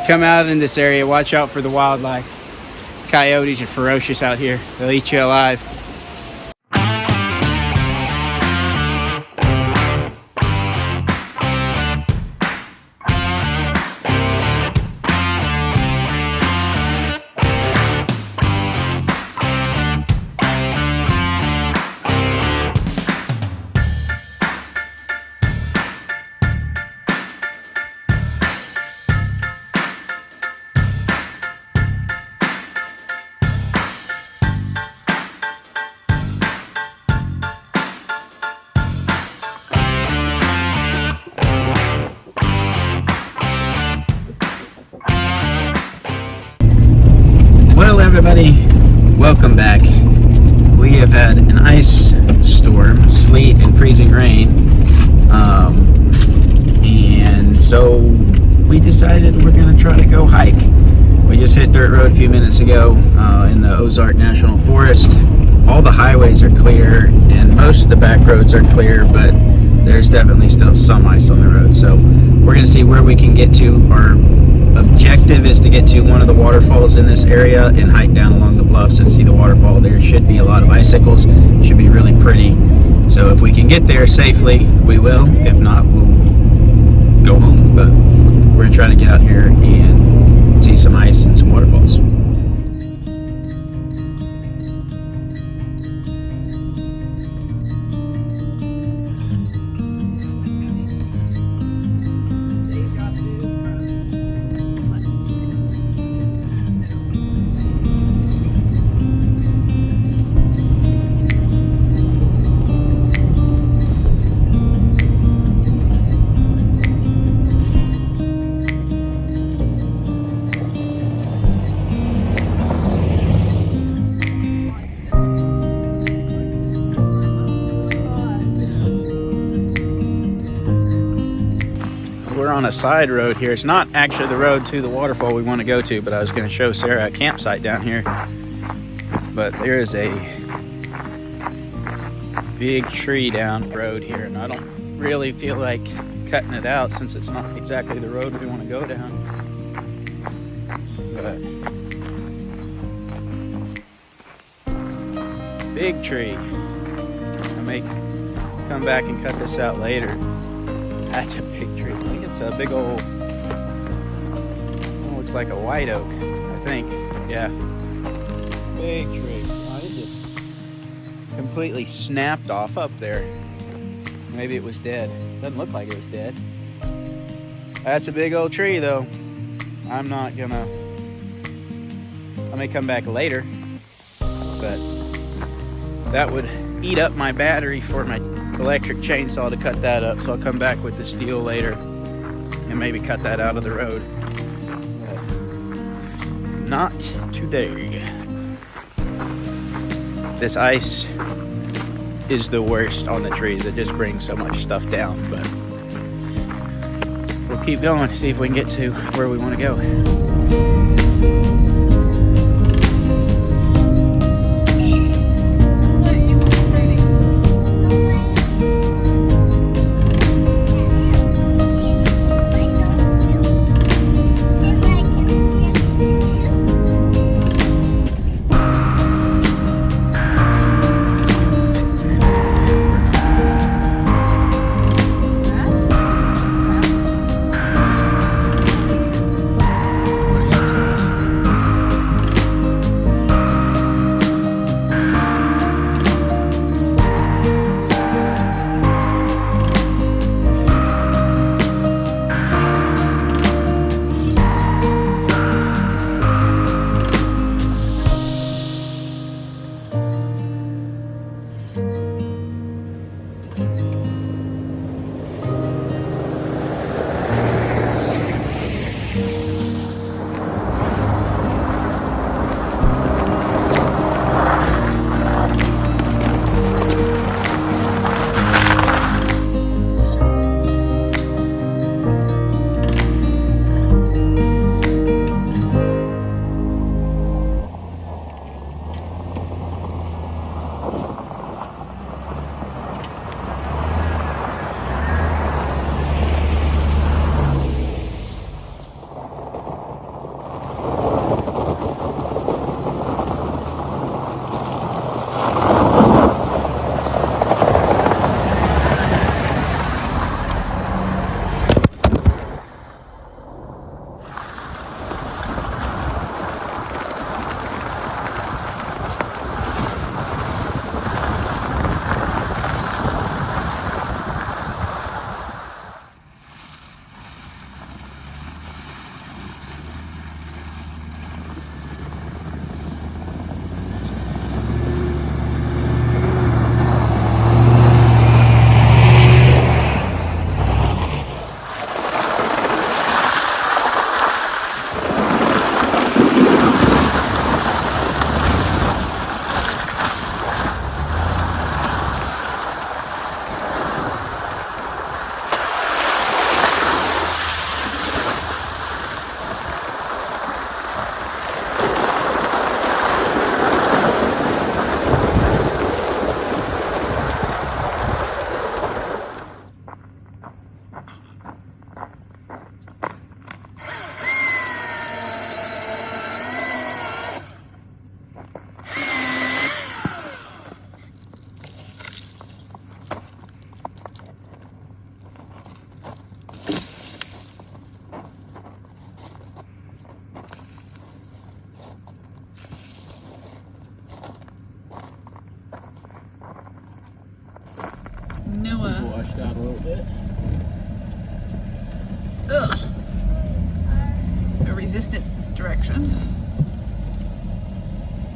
come out in this area, watch out for the wildlife. Coyotes are ferocious out here. They'll eat you alive. Well, everybody, welcome back. We have had an ice storm, sleet and freezing rain, and so we decided we're going to try to go hike. We just hit dirt road a few minutes ago in the Ozarks National Forest. All the highways are clear and most of the back roads are clear, but there's definitely still some ice on the road. So we're going to see where we can get to. Our objective is to get to one of the waterfalls in this area and hike down along the bluffs and see the waterfall. There should be a lot of icicles. Should be really pretty. So if we can get there safely, we will. If not, we'll go home. But we're going to try to get out here and see some ice and some waterfalls. We're on a side road here. It's not actually the road to the waterfall we want to go to, but I was going to show Sarah a campsite down here. But there is a big tree down the road here, and I don't really feel like cutting it out since it's not exactly the road we want to go down. But big tree. I may come back and cut this out later. That's a big tree. I think it's a big old, looks like a white oak, I think. Yeah. Big tree. Oh, it just completely snapped off up there. Maybe it was dead. Doesn't look like it was dead. That's a big old tree though. I may come back later, but that would eat up my battery for my electric chainsaw to cut that up, so I'll come back with the steel later and maybe cut that out of the road. But not today. This ice is the worst on the trees. It just brings so much stuff down, but we'll keep going, see if we can get to where we want to go.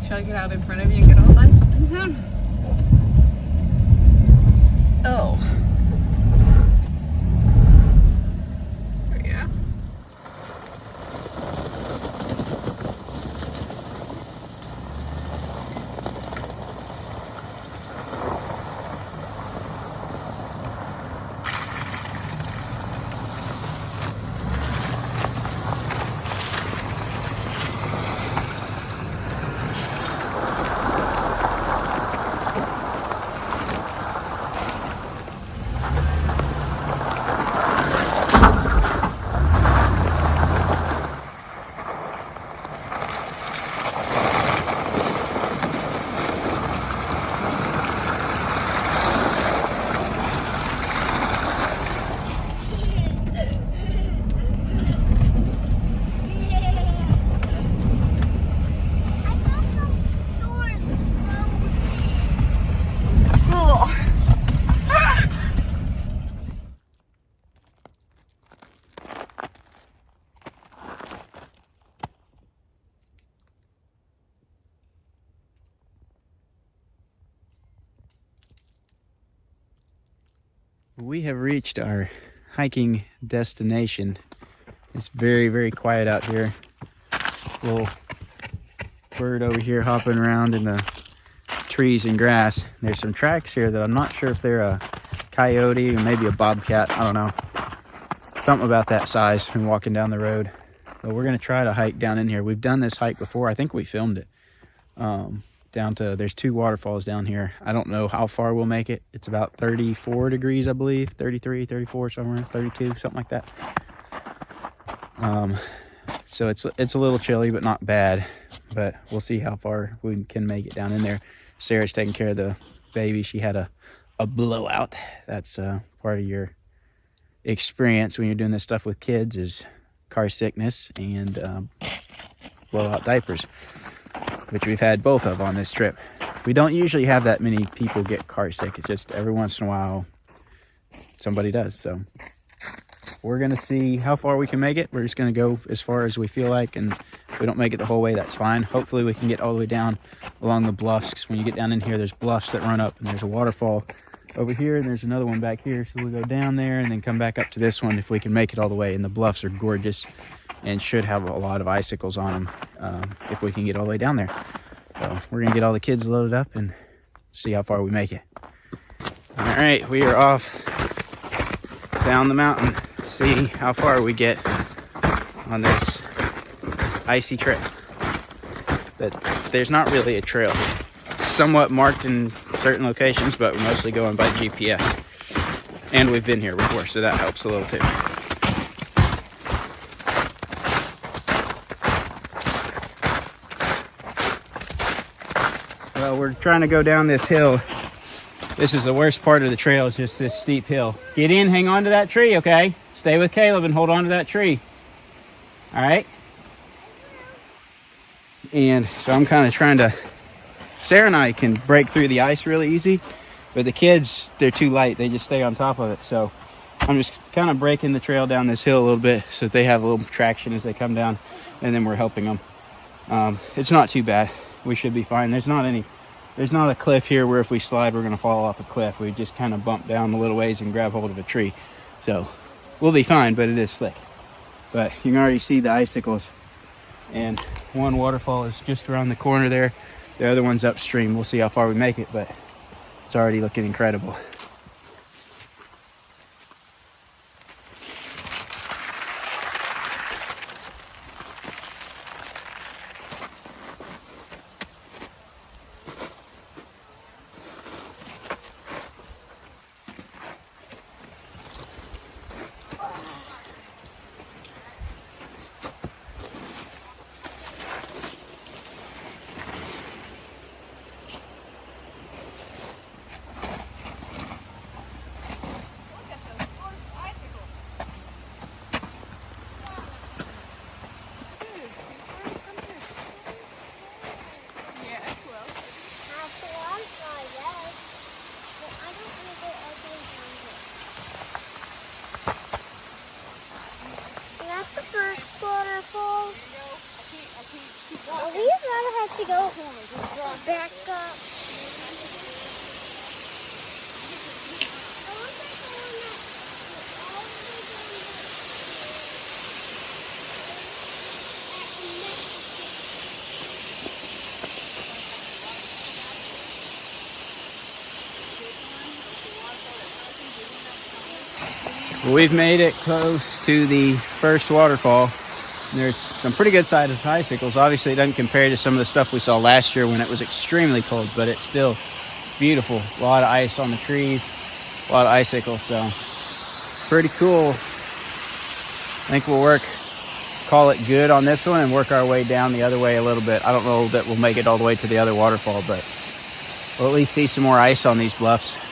try to get out in front of you and get all nice and him. Oh. Yeah. We have reached our hiking destination. It's very, very quiet out here. Little bird over here hopping around in the trees and grass. There's some tracks here that I'm not sure if they're a coyote or maybe a bobcat. I don't know. Something about that size from walking down the road. But we're going to try to hike down in here. We've done this hike before. I think we filmed it. Down to, there's 2 waterfalls down here. I don't know how far we'll make it. It's about 34 degrees, I believe. 33, 34, somewhere, 32, something like that. So it's a little chilly, but not bad. But we'll see how far we can make it down in there. Sarah's taking care of the baby. She had a blowout. That's part of your experience when you're doing this stuff with kids, is car sickness and blowout diapers, which we've had both of on this trip. We don't usually have that many people get car sick. It's just every once in a while somebody does. So we're going to see how far we can make it. We're just going to go as far as we feel like, and if we don't make it the whole way, that's fine. Hopefully we can get all the way down along the bluffs, because when you get down in here, there's bluffs that run up, and there's a waterfall over here, and there's another one back here. So we'll go down there and then come back up to this one if we can make it all the way. And the bluffs are gorgeous and should have a lot of icicles on them if we can get all the way down there. So we're going to get all the kids loaded up and see how far we make it. All right, we are off down the mountain to see how far we get on this icy trail. But there's not really a trail. It's somewhat marked in certain locations, but we're mostly going by GPS. And we've been here before, so that helps a little too. Well, we're trying to go down this hill. This is the worst part of the trail, is just this steep hill. Get in, hang on to that tree, okay? Stay with Caleb and hold on to that tree. All right? And so I'm kind of trying to... Sarah and I can break through the ice really easy, but the kids, they're too light. They just stay on top of it. So I'm just kind of breaking the trail down this hill a little bit so that they have a little traction as they come down, and then we're helping them. It's not too bad. We should be fine. There's not a cliff here where if we slide, we're going to fall off a cliff. We just kind of bump down a little ways and grab hold of a tree. So we'll be fine, but it is slick. But you can already see the icicles. And one waterfall is just around the corner there. The other one's upstream. We'll see how far we make it, but it's already looking incredible. Well, we've made it close to the first waterfall. There's some pretty good sized icicles. Obviously, it doesn't compare to some of the stuff we saw last year when it was extremely cold, but it's still beautiful. A lot of ice on the trees, a lot of icicles, so pretty cool. I think we'll call it good on this one and work our way down the other way a little bit. I don't know that we'll make it all the way to the other waterfall, but we'll at least see some more ice on these bluffs.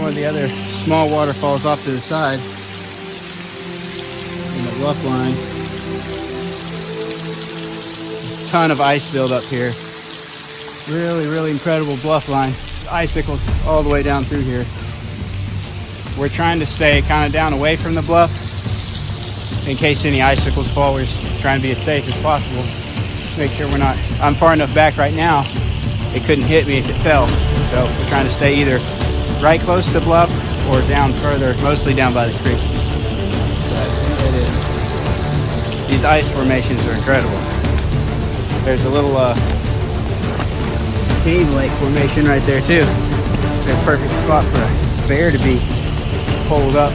One of the other small waterfalls off to the side in the bluff line. Ton of ice build up here. Really incredible bluff line. Icicles all the way down through here. We're trying to stay kind of down away from the bluff in case any icicles fall. We're just trying to be as safe as possible. Make sure I'm far enough back right now it couldn't hit me if it fell. So we're trying to stay either right close to the bluff or down further, mostly down by the creek. But it is. These ice formations are incredible. There's a little cave lake formation right there too. It's a perfect spot for a bear to be pulled up.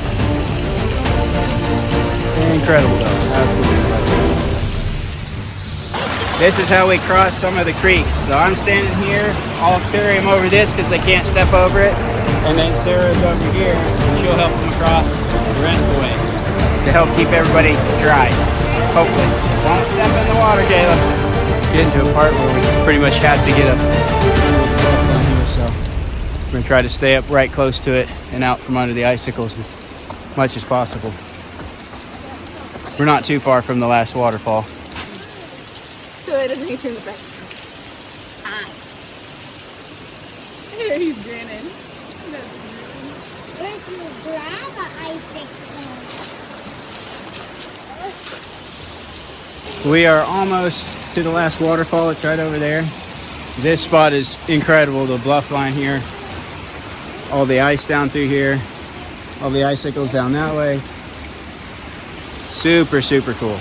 Incredible though, absolutely incredible. This is how we cross some of the creeks. So I'm standing here, I'll carry them over this because they can't step over it. And then Sarah's over here, and she'll help them across the rest of the way to help keep everybody dry, hopefully. Don't step in the water, Caleb. Get into a part where we pretty much have to get up down here, so we're going to try to stay up right close to it and out from under the icicles as much as possible. We're not too far from the last waterfall. So it doesn't turn the back. There he's grinning. Where's your grandma icicle? We are almost to the last waterfall. It's right over there. This spot is incredible. The bluff line here. All the ice down through here. All the icicles down that way. Super cool.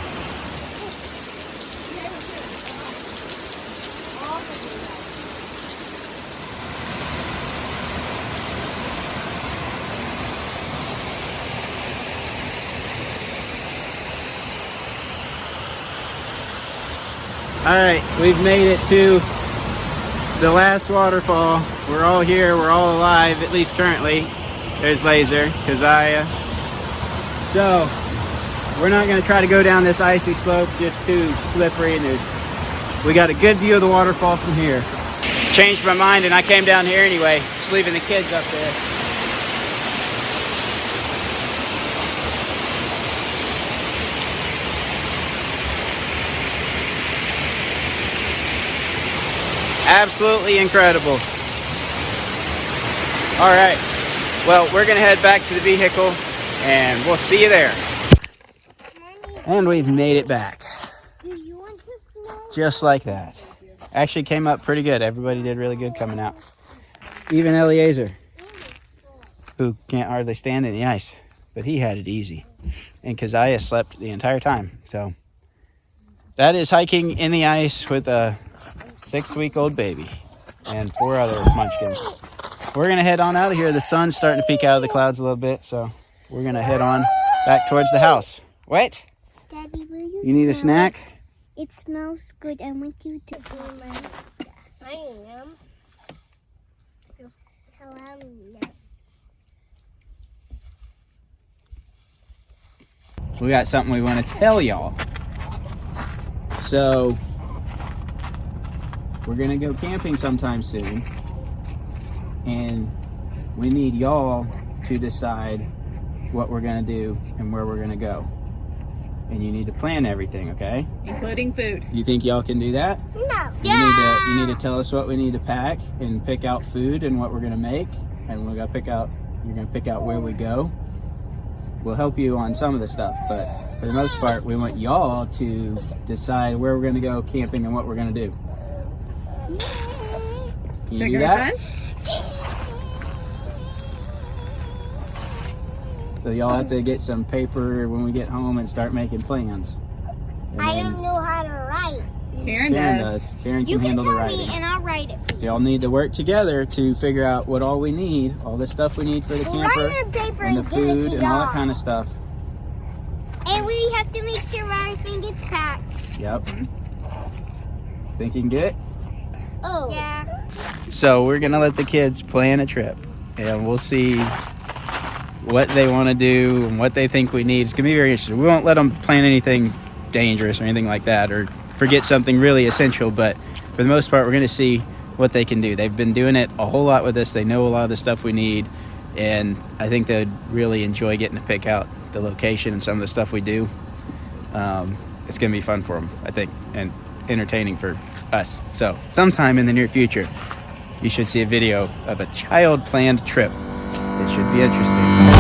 All right, we've made it to the last waterfall. We're all here, we're all alive, at least currently. There's Laser, Keziah. So, we're not gonna try to go down this icy slope, just too slippery, and we got a good view of the waterfall from here. Changed my mind and I came down here anyway, just leaving the kids up there. Absolutely incredible. All right, well, we're gonna head back to the vehicle and we'll see you there. And we've made it back. Do you want to smell? Just like that. Actually came up pretty good. Everybody did really good coming out. Even Eliezer, who can't hardly stand in the ice, but he had it easy. And Keziah slept the entire time. So that is hiking in the ice with a 6-week-old baby and 4 other munchkins. We're gonna head on out of here. The sun's starting to peek out of the clouds a little bit, so we're gonna head on back towards the house. Wait, Daddy, will you need a smell snack? It smells good. I want you to do my... I am. We got something we want to tell y'all. So we're gonna go camping sometime soon, and we need y'all to decide what we're gonna do and where we're gonna go. And you need to plan everything, okay? Including food. You think y'all can do that? No. You need to tell us what we need to pack and pick out food and what we're gonna make, and we're gonna pick out. You're gonna pick out where we go. We'll help you on some of the stuff, but for the most part, we want y'all to decide where we're gonna go camping and what we're gonna do. Can you do that? So y'all have to get some paper when we get home and start making plans. And I then don't know how to write. Karen Karen does. does. Karen You can can handle the tell writing. me and I'll write it for you. So y'all need to work together to figure out what all we need, all the stuff we need for the We'll camper, write on paper and the and give it food, to and all that y'all. kind of stuff. And we have to make sure everything gets packed. Yep. Think you can get it? Oh. Yeah. So we're gonna let the kids plan a trip, and we'll see what they want to do and what they think we need. It's gonna be very interesting. We won't let them plan anything dangerous or anything like that, or forget something really essential. But for the most part, we're gonna see what they can do. They've been doing it a whole lot with us. They know a lot of the stuff we need, and I think they'd really enjoy getting to pick out the location and some of the stuff we do. It's gonna be fun for them, I think, and entertaining for us. So sometime in the near future, you should see a video of a child planned trip. It should be interesting.